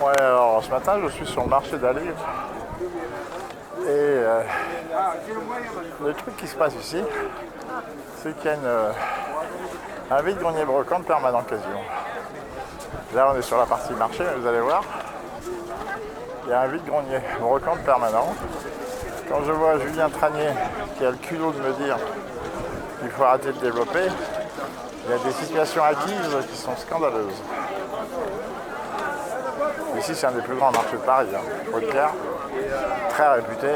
Ouais, alors ce matin je suis sur le marché d'Alès et le truc qui se passe ici, c'est qu'il y a un vide-grenier brocante permanent quasiment. Là on est sur la partie marché, mais vous allez voir, il y a un vide-grenier brocante permanent. Quand je vois Julien Tranier qui a le culot de me dire qu'il faut arrêter de développer, il y a des situations acquises qui sont scandaleuses. Ici, c'est un des plus grands marchés de Paris, faut le dire. Très réputé.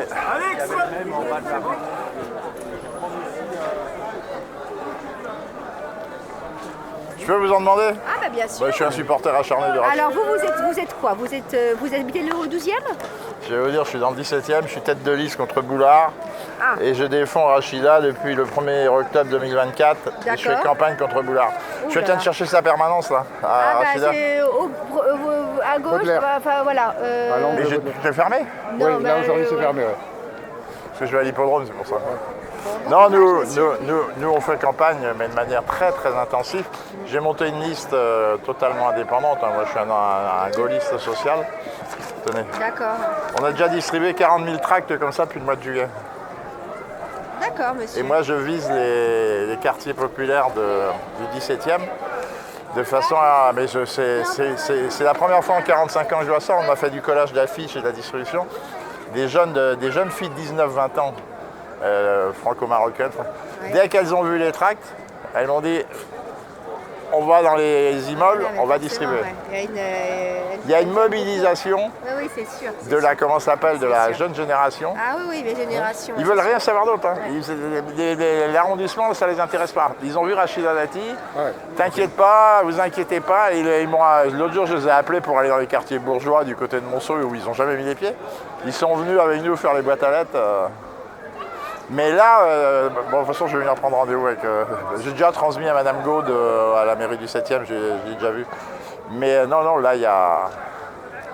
Je peux vous en demander? Ah bah bien sûr. Je suis un supporter acharné de Rachida. Alors vous êtes quoi? Vous habitez le 12e? Je vais vous dire, je suis dans le 17e, je suis tête de liste contre Boulard. Ah. Et je défends Rachida depuis le 1er octobre 2024. Et je fais campagne contre Boulard. Je suis en train de chercher sa permanence là, à Rachida. C'est à gauche, enfin voilà. Mais j'ai fermé? Oui, là aujourd'hui c'est fermé. Ouais. Parce que je vais à l'hippodrome, c'est pour ça. Non, nous on fait campagne, mais de manière très très intensive. J'ai monté une liste totalement indépendante. Moi je suis un gaulliste social. Tenez. D'accord. On a déjà distribué 40 000 tracts comme ça depuis le mois de juillet. D'accord, monsieur. Et moi je vise les quartiers populaires du 17e. De façon à... Mais c'est la première fois en 45 ans que je vois ça. On a fait du collage d'affiches et de la distribution. Des jeunes filles de 19-20 ans, franco-marocaines. Ouais. Dès qu'elles ont vu les tracts, elles m'ont dit on va dans les immeubles, on va distribuer. Ouais. Il y a une mobilisation de la, comment ça s'appelle, de la jeune génération. Ah oui, les générations. Ils veulent rien savoir d'autre. Hein. L'arrondissement, ça les intéresse pas. Ils ont vu Rachida Dati. Ouais. T'inquiète pas, vous inquiétez pas. L'autre jour, je les ai appelés pour aller dans les quartiers bourgeois du côté de Monceau où ils n'ont jamais mis les pieds. Ils sont venus avec nous faire les boîtes à lettres. Mais là, bon, de toute façon, je vais venir prendre rendez-vous avec... j'ai déjà transmis à Madame Gaude à la mairie du 7e, j'ai déjà vu. Mais non, là, il y a...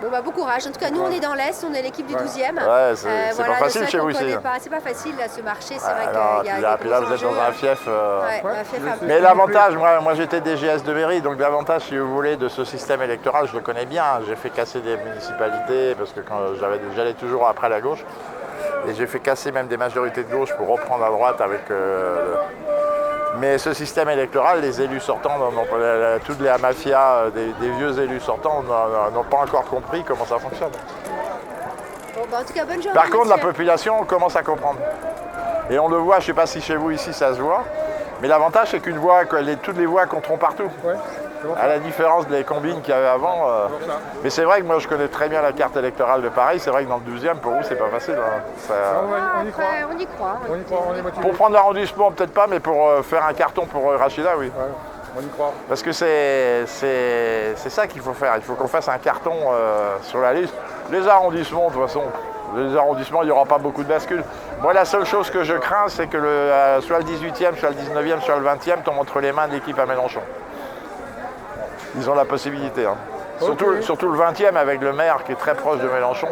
Bon, bah, bon courage. En tout cas, nous, on est dans l'Est, on est l'équipe du 12e. Ouais, c'est voilà, pas facile chez vous ici. C'est pas facile, là, ce marché. C'est vrai qu'il y a... Puis là, vous êtes dans un fief. Mais l'avantage, moi, j'étais DGS de mairie, donc l'avantage, si vous voulez, de ce système électoral, je le connais bien. J'ai fait casser des municipalités, parce que quand j'allais toujours après la gauche. Et j'ai fait casser même des majorités de gauche pour reprendre à droite avec... Mais ce système électoral, les élus sortants, toutes les mafias des vieux élus sortants n'ont pas encore compris comment ça fonctionne. Bon, bah, en tout cas, bonne journée. Par contre, la population commence à comprendre. Et on le voit, je ne sais pas si chez vous ici ça se voit, mais l'avantage c'est qu'une voix, toutes les voix compteront partout. Ouais. À la différence des combines qu'il y avait avant. Mais c'est vrai que moi je connais très bien la carte électorale de Paris. C'est vrai que dans le 12e, pour vous, c'est pas facile. Hein. On y croit. On est motivé. Pour prendre l'arrondissement, peut-être pas, mais pour faire un carton pour Rachida, oui. Ouais, on y croit. Parce que c'est ça qu'il faut faire. Il faut qu'on fasse un carton sur la liste. Les arrondissements, de toute façon, il n'y aura pas beaucoup de bascules. Moi, la seule chose que je crains, c'est que soit le 18e, soit le 19e, soit le 20e tombe entre les mains de l'équipe à Mélenchon. Ils ont la possibilité. Hein. Okay. Surtout le 20e avec le maire qui est très proche de Mélenchon.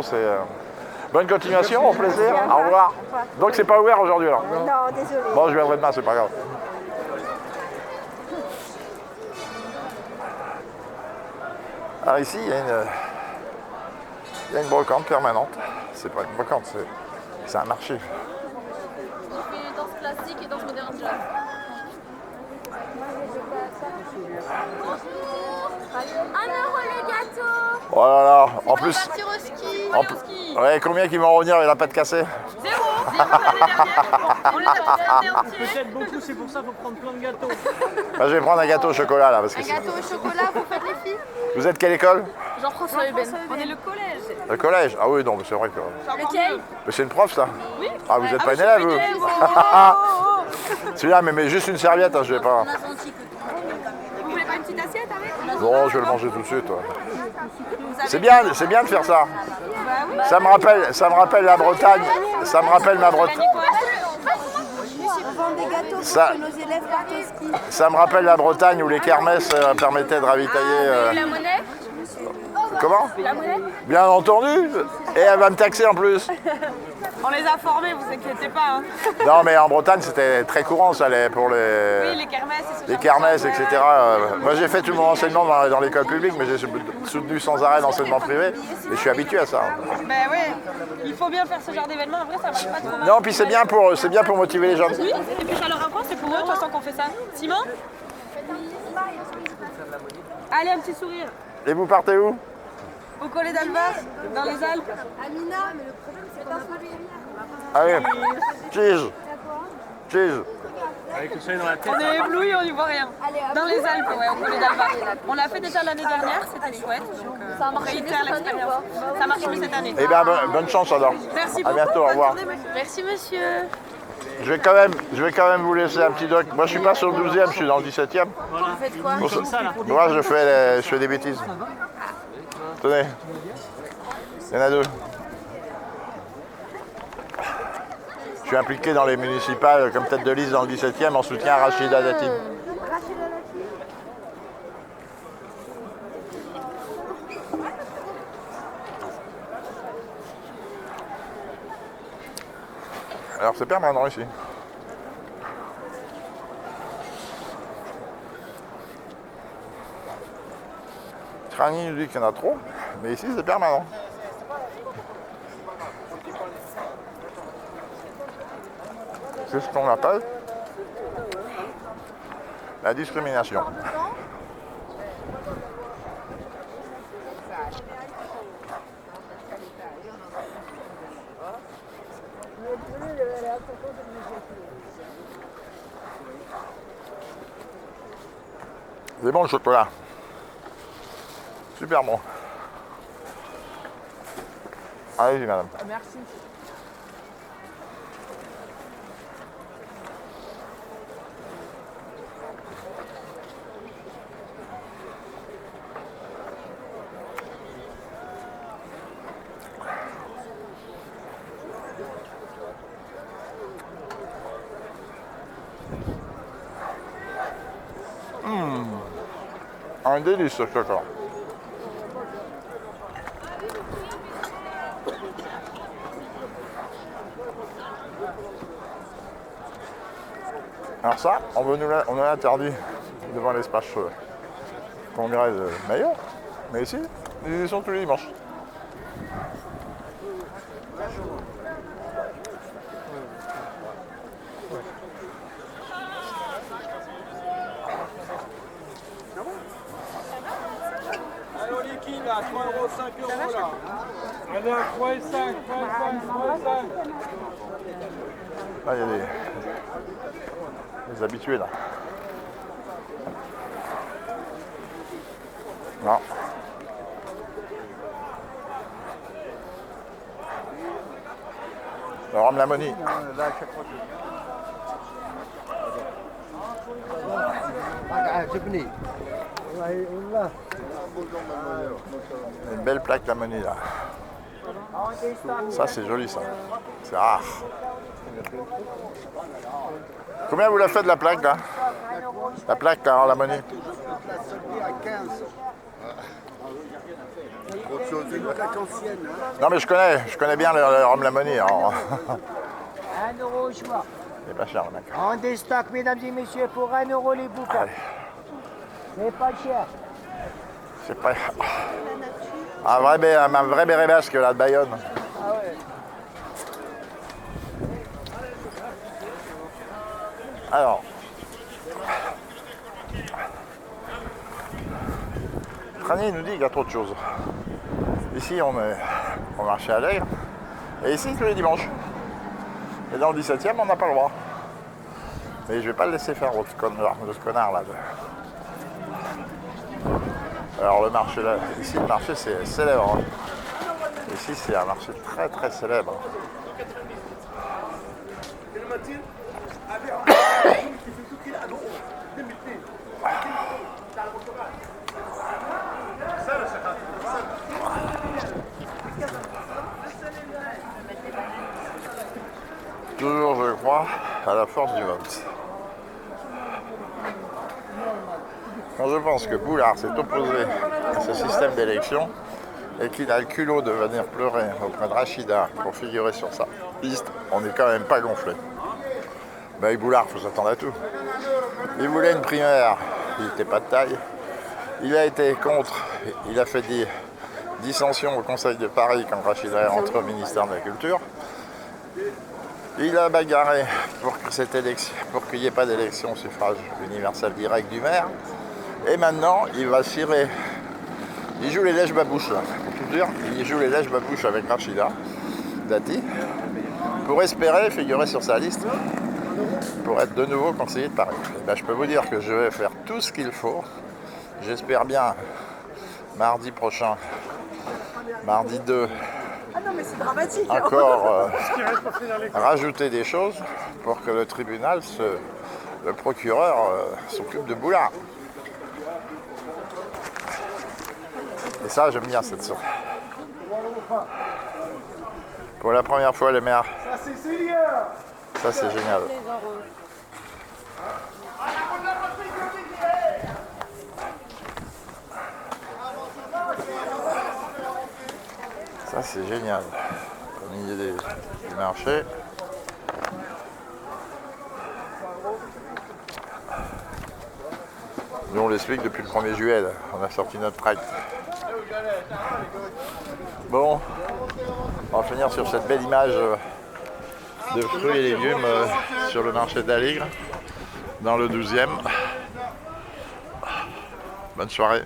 Bonne continuation, au plaisir. Au revoir. Donc c'est pas ouvert aujourd'hui alors? Non, désolé. Bon, je viendrai demain, c'est pas grave. Alors ici, il y a une brocante permanente. C'est pas une brocante, c'est un marché. On fait danse classique et danse moderne jazz. €1 les gâteaux. Oh là là, en plus. Partir au ski. Ouais, combien qui vont revenir avec la pâte cassée? 0 l'année dernière. On les a peut-être beaucoup, c'est pour ça qu'il faut prendre plein de gâteaux. Bah, je vais prendre un gâteau au chocolat là. Parce que un gâteau au chocolat, vous faites les filles? Vous êtes quelle école? Jean-François Hubben. On est le collège. Le collège? Ah oui, non, mais c'est vrai que... Lequel? Mais c'est une prof ça? Oui. Ah, vous n'êtes pas une élève vous? Celui-là, mais juste une serviette, hein, je vais pas... Vous voulez pas une petite assiette avec? Non, je vais le manger tout de suite. Ouais. C'est bien de faire ça. Ça me rappelle la Bretagne. Ça me rappelle ma Bretagne. Ça me rappelle la Bretagne où les kermesses permettaient de ravitailler. La monnaie? Comment? La monnaie? Bien entendu. Et elle va me taxer en plus. On les a formés, vous inquiétez pas. Hein. Non, mais en Bretagne, c'était très courant, ça, pour les... Oui, les kermesses et ce Les genre de kermesses, choses, etc. Moi, j'ai fait tout mon enseignement dans l'école publique, mais j'ai soutenu sans arrêt l'enseignement privé. Et je suis habitué à ça. Ben ouais, il faut bien faire ce genre d'événement. En vrai, ça marche pas trop mal. Non, puis c'est bien pour motiver les jeunes. Oui, et puis ça leur apprend, c'est pour eux, de toute façon, qu'on fait ça. Simon? Allez, un petit sourire. Et vous partez où? Au Collet d'Albas, dans les Alpes. Amina, mais le problème c'est qu'on n'a pas de Allez, cheese. Cheese. Avec le soleil dans la tête. On est éblouis, on n'y voit rien. Dans les Alpes, ouais, au Collet d'Albas. On l'a fait déjà l'année dernière, c'était chouette. Donc, Ça a marché mieux cette année ou pas? Ça marche mieux cette année. Eh bien, bonne chance alors. Merci À beaucoup. bientôt, au bonne revoir. journée, monsieur. Merci, monsieur. Je vais quand même vous laisser un petit doc. Moi, je suis pas sur le 12e, je suis dans le 17e. Vous faites quoi? Pour Comme ça, là. Moi, je fais des bêtises. Tenez. Il y en a deux. Je suis impliqué dans les municipales comme tête de liste dans le 17e en soutien à Rachida Dati. Alors c'est permanent ici. Trani nous dit qu'il y en a trop, mais ici c'est permanent. C'est ce qu'on appelle la discrimination. C'est bon le chocolat. Super bon. Allez-y madame. Merci. Un délice ce chocolat. Alors ça, on nous l'a interdit devant l'espace congrès de Maillot. Mais ici, ils y sont tous les dimanches. Alors liquide là, 3 €, 5 € là. Allez, 3 et 5, 3 et 5, 3 et 5. Là, il y a des habitués là. Non. Le rhum Lamoni. Une belle plaque Lamoni là. Ça c'est joli ça. C'est rare. Combien vous la faites la plaque là? La plaque là en Lamoni? Non mais je connais bien le rhum Lamoni. 1 € au choix. C'est pas cher le mec. En déstock, mesdames et messieurs, pour 1 € les bouquins. Allez. C'est pas cher. C'est pas... Un vrai béret basque là de Bayonne. Ah ouais. Alors. Trani nous dit qu'il y a trop de choses. Ici on est au marché à Allègre. Et ici tous les dimanches. Et dans le 17e on n'a pas le droit. Mais je vais pas le laisser faire ce connard là. Alors le marché là, ici le marché c'est célèbre. Hein. Ici c'est un marché très très célèbre. Toujours je crois à la force du vote. Quand je pense que Boulard s'est opposé à ce système d'élection et qu'il a le culot de venir pleurer auprès de Rachida pour figurer sur ça, piste, on n'est quand même pas gonflé. Mais avec Boulard, il faut s'attendre à tout. Il voulait une primaire, il n'était pas de taille. Il a été contre, il a fait des dissensions au Conseil de Paris quand Rachida est rentré au ministère de la Culture. Il a bagarré pour qu'il n'y ait pas d'élection au suffrage universel direct du maire. Et maintenant, il va cirer. Il joue les lèches-babouches, là, pour tout dire. Il joue les lèches-babouches avec Rachida Dati pour espérer figurer sur sa liste pour être de nouveau conseiller de Paris. Et ben, je peux vous dire que je vais faire tout ce qu'il faut. J'espère bien mardi prochain, mardi 2, encore rajouter des choses pour que le tribunal, le procureur, s'occupe de Boulard. Et ça, j'aime bien cette sorte. Pour la première fois, les maires. Ça, c'est génial. Ça, c'est génial. Au milieu du marché. Nous, on l'explique depuis le 1er juillet. Là. On a sorti notre prête. Bon, on va finir sur cette belle image de fruits et légumes sur le marché d'Aligre, dans le 12e. Bonne soirée.